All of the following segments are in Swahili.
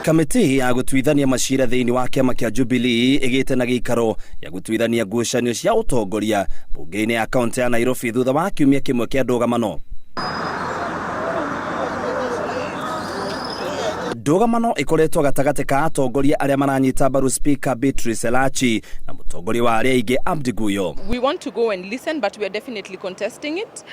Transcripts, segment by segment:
Kamiti ya gũtuithania macira thĩinĩ wa kĩama kĩa Jubilee ĩgĩte na gĩikaro ya gũtuithania ngucanio cia ũtongoria mbunge-inĩ ya kaunti ya Nairobi thutha wa kiumia kĩmwe kĩa ndũgamano. Ndũgamano ĩkoretwo gatagatĩ ka atongoria arĩa maranyita mbaru Speaker Beatrice Elachi na mũtongoria wa arĩa aingĩ Abdi Guyo. We want to go and listen, but we are definitely contesting it.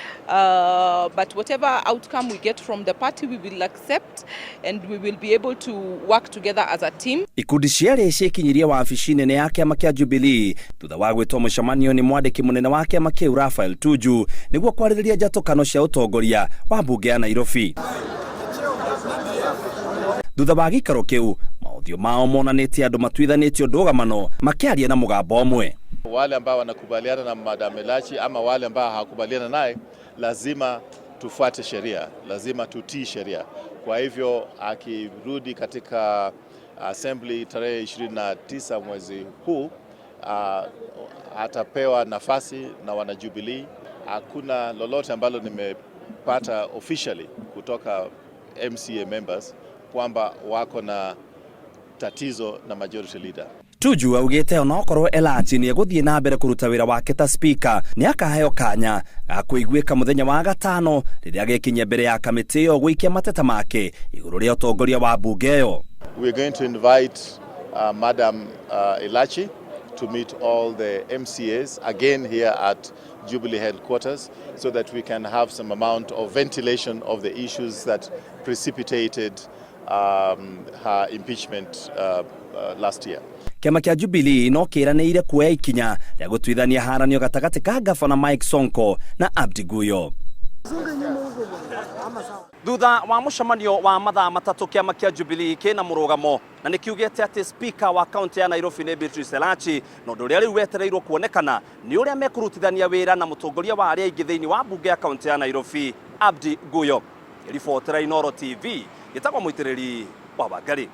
But whatever outcome we get from the party, we will accept and we will be able to work together as a team. Ikundi ciarĩ ciĩkinyirie wabici nene ya kĩama kĩa Jubilee thutha wa gwĩtwo mũcemanio nĩ mwandĩki mũnene wa kĩama kĩu Raphael Tuju nĩguo kwarĩrĩria njatũkano cia ũtongoria wa mbunge ya Nairobi. Thutha wa gĩikaro kĩu, maũthio mao monanĩtie andũ matuithanĩtio ndũgamano makĩaria na mũgambo ũmwe. Wale ambao wanakubaliana na Madam Elachi ama wale ambao hawakubaliana naye, lazima tufuate sheria, lazima tutii sheria. Kwa hivyo akirudi katika assembly tarehe 29 mwezi huu, atapewa nafasi na wana Jubilee. Hakuna lolote ambalo nimepata officially kutoka MCA members kwamba wako na tatizo na majority leader. Tuju augĩte onokorwo Elachi nĩ egũthiĩ na mbere kũruta wĩra wake ta speaker nĩ akaheo kanya ga kũiguĩka mũthenya wa gatano rĩrĩa agĩkinya mbere ya kamĩtĩ ĩyo gũikia mateta make igũrũ rĩa ũtongoria wa mbunge ĩyo. We are going to invite Madam Elachi to meet all the MCAs again here at Jubilee headquarters so that we can have some amount of ventilation of the issues that precipitated her impeachment last year. Kĩama kĩa Jubilee no kĩranĩire kuoya ikinya rĩa gũtuithania haranio gatagatĩ ka Gavana Mike Sonko na Abdi Guyo. Thutha wa mũcemanio wa mathaa matatũ kĩama kĩa Jubilee kĩna mũrũgamo na nĩkiugĩte atĩ Speaker wa kaunti ya Nairobi nĩ Beatrice Elachi na ũndũ ũrĩa rĩu wetereirwo kuonekana nĩ ũrĩa mekũrutithania wĩra na mũtongoria wa arĩa aingĩ thĩinĩ wa mbunge ya kaunti ya Nairobi Abdi Guyo. Ribotera Inooro TV gĩtagwo mũitĩrĩri wa Wangari.